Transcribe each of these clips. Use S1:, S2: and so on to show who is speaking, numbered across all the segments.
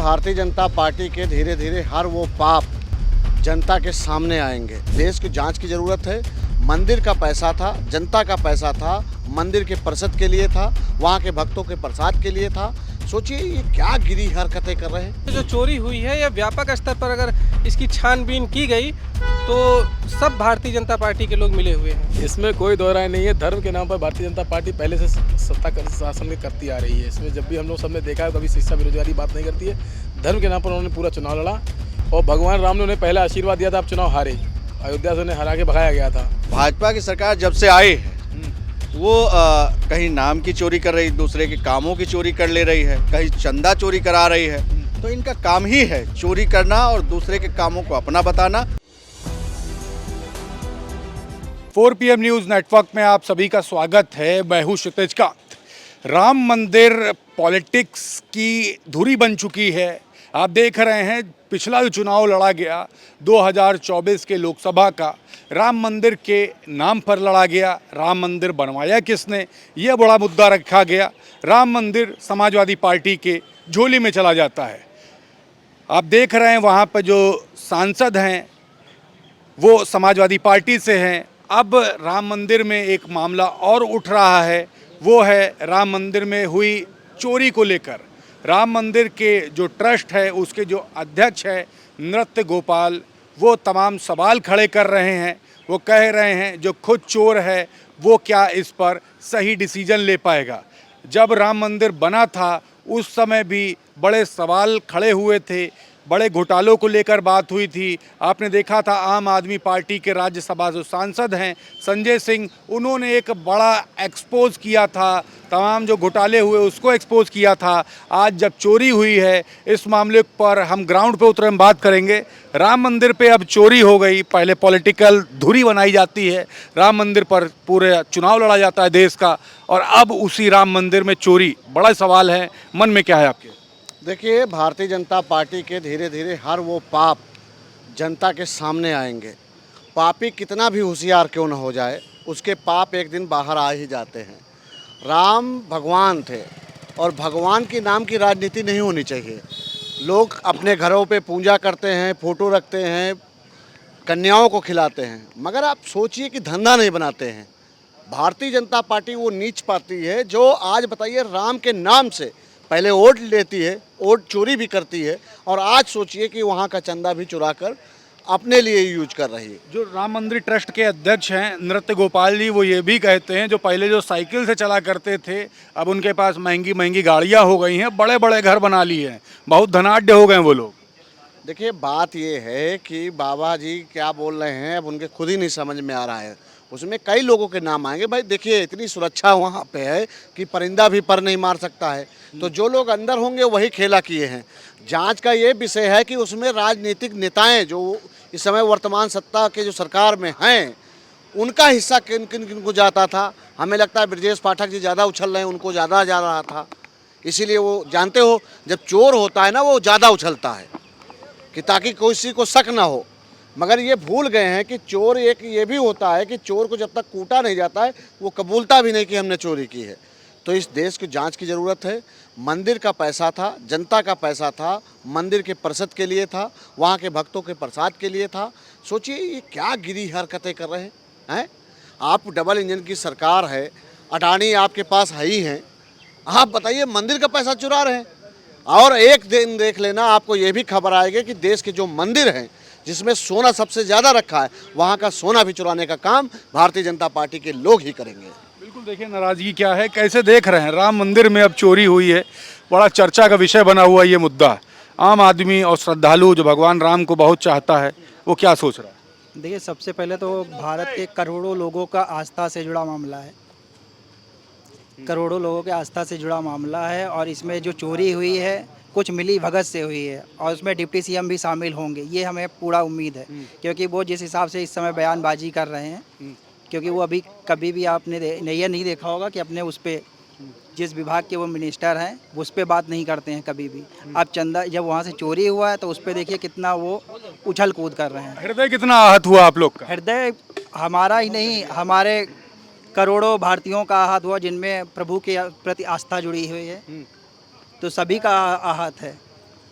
S1: Bharatiya Janata party के धीरे धीरे हर वो पाप जनता के सामने आएंगे। देश की जांच की ज़रूरत है। मंदिर का पैसा था, जनता का पैसा था, मंदिर के परिषद के लिए था, वहाँ के भक्तों के प्रसाद के लिए था। सोचिए ये क्या गिरी हरकतें कर रहे हैं।
S2: जो चोरी हुई है या व्यापक स्तर पर अगर इसकी छानबीन की गई तो सब भारतीय जनता पार्टी के लोग मिले हुए हैं।
S3: इसमें कोई दो राय नहीं है। धर्म के नाम पर भारतीय जनता पार्टी पहले से सत्ता शासन में करती आ रही है। इसमें जब भी हम लोग सबने देखा है, कभी शिक्षा बेरोजगारी बात नहीं करती है। धर्म के नाम पर उन्होंने पूरा चुनाव लड़ा और भगवान राम ने उन्हें पहला आशीर्वाद दिया था, आप चुनाव हारे। अयोध्या से उन्हें हरा के भगाया गया था।
S1: भाजपा की सरकार जब से आई है वो कहीं नाम की चोरी कर रही, दूसरे के कामों की चोरी कर ले रही है, कहीं चंदा चोरी करा रही है। तो इनका काम ही है चोरी करना और दूसरे के कामों को अपना बताना।
S4: 4 PM न्यूज़ नेटवर्क में आप सभी का स्वागत है। मैं हूं क्षितिज कांत। राम मंदिर पॉलिटिक्स की धुरी बन चुकी है। आप देख रहे हैं पिछला जो चुनाव लड़ा गया 2024 के लोकसभा का, राम मंदिर के नाम पर लड़ा गया। राम मंदिर बनवाया किसने, यह बड़ा मुद्दा रखा गया। राम मंदिर समाजवादी पार्टी के झोली में चला जाता है। आप देख रहे हैं वहाँ पर जो सांसद हैं वो समाजवादी पार्टी से हैं। अब राम मंदिर में एक मामला और उठ रहा है, वो है राम मंदिर में हुई चोरी को लेकर। राम मंदिर के जो ट्रस्ट है उसके जो अध्यक्ष है नृत्य गोपाल, वो तमाम सवाल खड़े कर रहे हैं। वो कह रहे हैं जो खुद चोर है वो क्या इस पर सही डिसीजन ले पाएगा। जब राम मंदिर बना था उस समय भी बड़े सवाल खड़े हुए थे, बड़े घोटालों को लेकर बात हुई थी। आपने देखा था आम आदमी पार्टी के राज्यसभा जो सांसद हैं संजय सिंह, उन्होंने एक बड़ा एक्सपोज किया था, तमाम जो घोटाले हुए उसको एक्सपोज किया था। आज जब चोरी हुई है इस मामले पर हम ग्राउंड पे उतरे, हम बात करेंगे। राम मंदिर पे अब चोरी हो गई, पहले पॉलिटिकल धुरी बनाई जाती है, राम मंदिर पर पूरे चुनाव लड़ा जाता है देश का, और अब उसी राम मंदिर में चोरी। बड़ा सवाल है, मन में क्या है आपके?
S1: देखिए, भारतीय जनता पार्टी के धीरे धीरे हर वो पाप जनता के सामने आएंगे। पापी कितना भी होशियार क्यों न हो जाए, उसके पाप एक दिन बाहर आ ही जाते हैं। राम भगवान थे और भगवान के नाम की राजनीति नहीं होनी चाहिए। लोग अपने घरों पे पूजा करते हैं, फ़ोटो रखते हैं, कन्याओं को खिलाते हैं, मगर आप सोचिए कि धंधा नहीं बनाते हैं। भारतीय जनता पार्टी वो नीच पार्टी है जो आज बताइए राम के नाम से पहले वोट लेती है, वोट चोरी भी करती है, और आज सोचिए कि वहाँ का चंदा भी चुरा कर अपने लिए यूज कर रही है।
S4: जो राम मंदिर ट्रस्ट के अध्यक्ष हैं नृत्य गोपाल जी, वो ये भी कहते हैं जो पहले जो साइकिल से चला करते थे अब उनके पास महंगी महंगी गाड़ियाँ हो गई हैं, बड़े बड़े घर बना लिए हैं, बहुत धनाढ्य हो गए वो लोग।
S1: देखिए, बात ये है कि बाबा जी क्या बोल रहे हैं अब उनके खुद ही नहीं समझ में आ रहा है। उसमें कई लोगों के नाम आएंगे। भाई देखिए, इतनी सुरक्षा वहाँ पे है कि परिंदा भी पर नहीं मार सकता है। तो जो लोग अंदर होंगे वही खेला किए हैं। जांच का ये विषय है कि उसमें राजनीतिक नेताएं जो इस समय वर्तमान सत्ता के जो सरकार में हैं उनका हिस्सा किन किन किन को जाता था। हमें लगता है ब्रजेश पाठक जी ज़्यादा उछल रहे हैं, उनको ज़्यादा जा रहा था। इसीलिए वो जानते हो जब चोर होता है ना वो ज़्यादा उछलता है कि ताकि किसी को शक ना हो। मगर ये भूल गए हैं कि चोर एक ये भी होता है कि चोर को जब तक कूटा नहीं जाता है वो कबूलता भी नहीं कि हमने चोरी की है। तो इस देश की जांच की ज़रूरत है। मंदिर का पैसा था, जनता का पैसा था, मंदिर के परिषद के लिए था, वहाँ के भक्तों के प्रसाद के लिए था। सोचिए ये क्या गिरी हरकतें कर रहे हैं। आप डबल इंजन की सरकार है, अडानी आपके पास है ही हैं, आप बताइए मंदिर का पैसा चुरा रहे हैं। और एक दिन देख लेना, आपको ये भी खबर आएगी कि देश के जो मंदिर हैं जिसमें सोना सबसे ज़्यादा रखा है वहाँ का सोना भी चुराने का काम भारतीय जनता पार्टी के लोग ही करेंगे।
S4: बिल्कुल, देखिए नाराज़गी क्या है, कैसे देख रहे हैं। राम मंदिर में अब चोरी हुई है, बड़ा चर्चा का विषय बना हुआ ये मुद्दा। आम आदमी और श्रद्धालु जो भगवान राम को बहुत चाहता है वो क्या सोच रहा है?
S5: देखिए, सबसे पहले तो भारत के करोड़ों लोगों का आस्था से जुड़ा मामला है। करोड़ों लोगों के आस्था से जुड़ा मामला है और इसमें जो चोरी हुई है कुछ मिली भगत से हुई है और उसमें डिप्टी सीएम भी शामिल होंगे, ये हमें पूरा उम्मीद है। क्योंकि वो जिस हिसाब से इस समय बयानबाजी कर रहे हैं, क्योंकि वो अभी कभी भी आपने ये नहीं देखा होगा कि अपने उस पर जिस विभाग के वो मिनिस्टर हैं उस पर बात नहीं करते हैं कभी भी। अब चंदा जब वहाँ से चोरी हुआ है तो उस पर देखिए कितना वो उछल कूद कर रहे हैं।
S4: हृदय कितना आहत हुआ आप लोग का?
S5: हृदय हमारा ही नहीं, हमारे करोड़ों भारतीयों का आहत हुआ जिनमें प्रभु के प्रति आस्था जुड़ी हुई है, तो सभी का आहत है।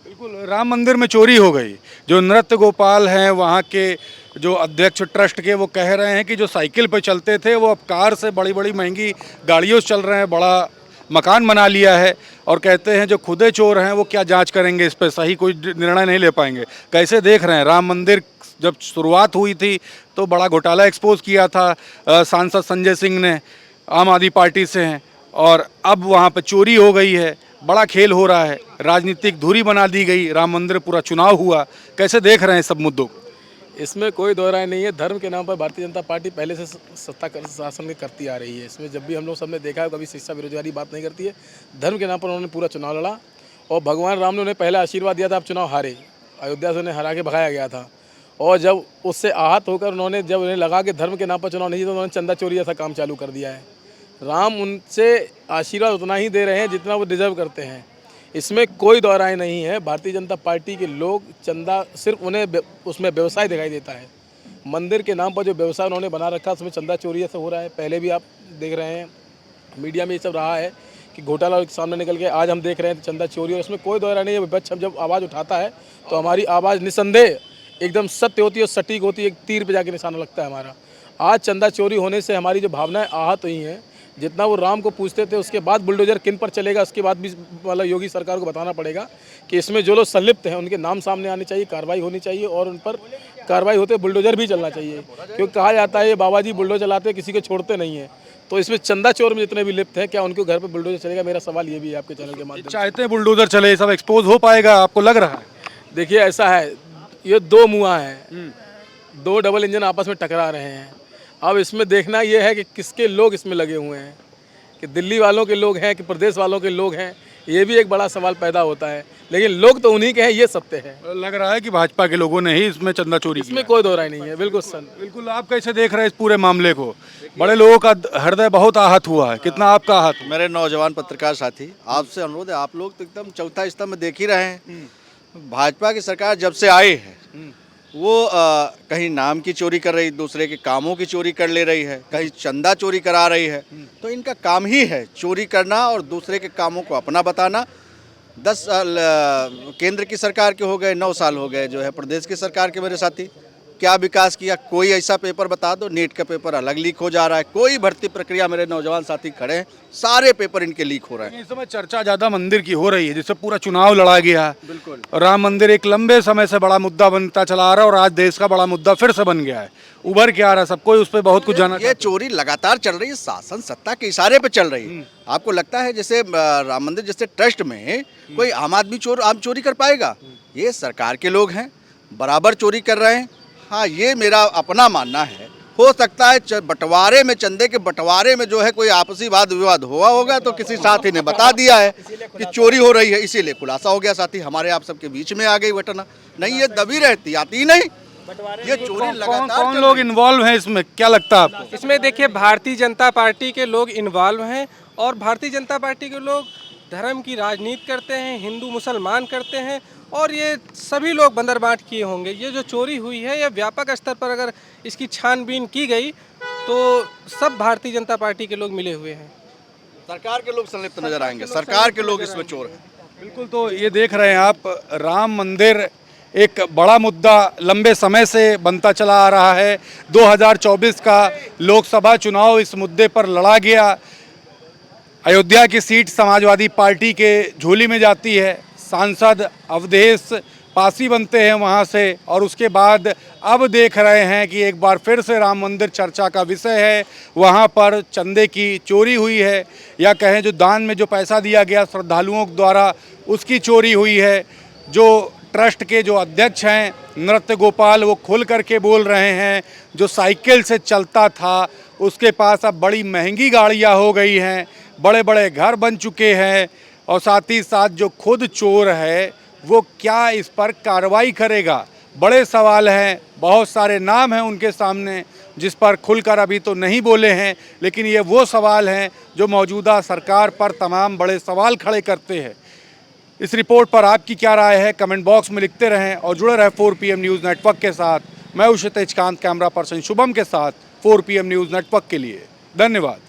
S4: बिल्कुल, राम मंदिर में चोरी हो गई। जो नृत्य गोपाल हैं वहाँ के जो अध्यक्ष ट्रस्ट के, वो कह रहे हैं कि जो साइकिल पे चलते थे वो अब कार से बड़ी बड़ी महंगी गाड़ियों से चल रहे हैं, बड़ा मकान बना लिया है। और कहते हैं जो खुदे चोर हैं वो क्या जांच करेंगे, इस पे सही कोई निर्णय नहीं ले पाएंगे। कैसे देख रहे हैं? राम मंदिर जब शुरुआत हुई थी तो बड़ा घोटाला एक्सपोज किया था सांसद संजय सिंह ने, आम आदमी पार्टी से हैं, और अब वहाँ पे चोरी हो गई है, बड़ा खेल हो रहा है, राजनीतिक धुरी बना दी गई, राम मंदिर पूरा चुनाव हुआ। कैसे देख रहे हैं सब मुद्दों को?
S3: इसमें कोई दो राय नहीं है। धर्म के नाम पर भारतीय जनता पार्टी पहले से शासन में करती आ रही है। इसमें जब भी हम लोग सबने देखा है, कभी शिक्षा बेरोजगारी बात नहीं करती है। धर्म के नाम पर उन्होंने पूरा चुनाव लड़ा और भगवान राम ने उन्हें पहला आशीर्वाद दिया था, आप चुनाव हारे। अयोध्या से उन्हें हरा के भगाया गया था और जब उससे आहत होकर उन्होंने जब उन्हें लगा कि धर्म के नाम पर चुनाव नहीं, तो उन्होंने चंदा चोरी जैसा काम चालू कर दिया है। राम उनसे आशीर्वाद उतना ही दे रहे हैं जितना वो डिजर्व करते हैं। इसमें कोई दो राय नहीं है। भारतीय जनता पार्टी के लोग चंदा, सिर्फ उन्हें उसमें व्यवसाय दिखाई देता है। मंदिर के नाम पर जो व्यवसाय उन्होंने बना रखा, उसमें चंदा चोरी ऐसे हो रहा है। पहले भी आप देख रहे हैं, मीडिया में ये सब रहा है कि घोटाला सामने निकल के आज हम देख रहे हैं चंदा चोरी, और इसमें कोई दो राय नहीं है। विपक्ष जब आवाज़ उठाता है तो हमारी आवाज़ निसंदेह एकदम सत्य होती है, सटीक होती है, एक तीर पे जाके निशाना लगता है हमारा। आज चंदा चोरी होने से हमारी जो भावनाएं आहत हुई हैं, जितना वो राम को पूछते थे उसके बाद बुलडोजर किन पर चलेगा, उसके बाद भी मतलब योगी सरकार को बताना पड़ेगा कि इसमें जो लोग संलिप्त हैं उनके नाम सामने आने चाहिए, कार्रवाई होनी चाहिए और उन पर कार्रवाई होते बुलडोजर भी चलना चाहिए। क्योंकि कहा जाता है ये बाबा जी बुलडोजर चलाते किसी को छोड़ते नहीं हैं। तो इसमें चंदा चोर में जितने भी लिप्त हैं, क्या उनके घर पर बुलडोजर चलेगा? मेरा सवाल ये भी है आपके चैनल के माध्यम से।
S4: चाहते हैं बुलडोजर चले, सब एक्सपोज हो पाएगा, आपको लग रहा है?
S3: देखिए ऐसा है, ये दो मुआ हैं, दो डबल इंजन आपस में टकरा रहे हैं। अब इसमें देखना ये है कि किसके लोग इसमें लगे हुए हैं, कि दिल्ली वालों के लोग हैं कि प्रदेश वालों के लोग हैं, ये भी एक बड़ा सवाल पैदा होता है। लेकिन लोग तो उन्हीं के हैं, ये सत्य है।
S4: लग रहा है कि भाजपा के लोगों ने ही इसमें चंदा चोरी किया।
S3: इसमें कोई दो राय नहीं है। बिल्कुल सर।
S4: बिल्कुल। आप कैसे देख रहे हैं इस पूरे मामले को? बड़े लोगों का हृदय बहुत आहत हुआ है, कितना आपका आहत?
S1: मेरे नौजवान पत्रकार साथी, आपसे अनुरोध है, आप लोग तो एकदम चौथा स्तंभ में देख ही रहे हैं। भाजपा की सरकार जब से आई है वो कहीं नाम की चोरी कर रही, दूसरे के कामों की चोरी कर ले रही है, कहीं चंदा चोरी करा रही है। तो इनका काम ही है चोरी करना और दूसरे के कामों को अपना बताना। 10 साल केंद्र की सरकार के हो गए, 9 साल हो गए जो है प्रदेश की सरकार के। मेरे साथी क्या विकास किया? कोई ऐसा पेपर बता दो, नीट का पेपर अलग लीक हो जा रहा है, कोई भर्ती प्रक्रिया, मेरे नौजवान साथी खड़े हैं, सारे पेपर इनके लीक हो रहे हैं।
S4: इस समय चर्चा ज़्यादा मंदिर की हो रही है, जिससे पूरा चुनाव लड़ा गया।
S1: बिल्कुल।
S4: राम मंदिर एक लंबे समय से बड़ा मुद्दा बनता चला आ रहा है और आज देश का बड़ा मुद्दा फिर से बन गया है, उभर के आ रहा है। सबको उस पर बहुत कुछ जाना।
S1: ये चोरी लगातार चल रही है, शासन सत्ता के इशारे पे चल रही है। आपको लगता है जैसे राम मंदिर जैसे ट्रस्ट में कोई आम आदमी आम चोरी कर पाएगा? ये सरकार के लोग हैं, बराबर चोरी कर रहे हैं। हाँ, ये मेरा अपना मानना है। हो सकता है बंटवारे में, चंदे के बंटवारे में जो है कोई आपसी वाद विवाद हुआ होगा, तो किसी साथी ने बता दिया है कि चोरी हो रही है, इसीलिए खुलासा हो गया। साथी हमारे आप सबके बीच में आ गई घटना, नहीं ये दबी रहती, आती नहीं। ये चोरी लगातार।
S4: कौन लोग इन्वॉल्व हैं इसमें, क्या लगता है आपको?
S2: इसमें देखिए भारतीय जनता पार्टी के लोग इन्वॉल्व हैं और भारतीय जनता पार्टी के लोग धर्म की राजनीति करते हैं, हिंदू मुसलमान करते हैं और ये सभी लोग बंदरबांट किए होंगे। ये जो चोरी हुई है ये व्यापक स्तर पर अगर इसकी छानबीन की गई तो सब भारतीय जनता पार्टी के लोग मिले हुए हैं।
S1: सरकार के लोग संलिप्त नजर आएंगे, सरकार के लोग इसमें चोर हैं।
S4: बिल्कुल। तो ये देख रहे हैं आप, राम मंदिर एक बड़ा मुद्दा लंबे समय से बनता चला आ रहा है। 2024 का लोकसभा चुनाव इस मुद्दे पर लड़ा गया। अयोध्या की सीट समाजवादी पार्टी के झोली में जाती है, सांसद अवधेश पासी बनते हैं वहाँ से, और उसके बाद अब देख रहे हैं कि एक बार फिर से राम मंदिर चर्चा का विषय है। वहाँ पर चंदे की चोरी हुई है, या कहें जो दान में जो पैसा दिया गया श्रद्धालुओं द्वारा उसकी चोरी हुई है। जो ट्रस्ट के जो अध्यक्ष हैं नृत्य गोपाल, वो खुल करके बोल रहे हैं जो साइकिल से चलता था उसके पास अब बड़ी महंगी गाड़ियाँ हो गई हैं, बड़े बड़े घर बन चुके हैं, और साथ ही साथ जो खुद चोर है वो क्या इस पर कार्रवाई करेगा? बड़े सवाल हैं। बहुत सारे नाम हैं उनके सामने जिस पर खुलकर अभी तो नहीं बोले हैं, लेकिन ये वो सवाल हैं जो मौजूदा सरकार पर तमाम बड़े सवाल खड़े करते हैं। इस रिपोर्ट पर आपकी क्या राय है? कमेंट बॉक्स में लिखते रहें और जुड़े रहें 4 PM न्यूज़ नेटवर्क के साथ। मैं हूं क्षितिज कांत, कैमरा पर्सन शुभम के साथ 4 PM न्यूज़ नेटवर्क के लिए। धन्यवाद।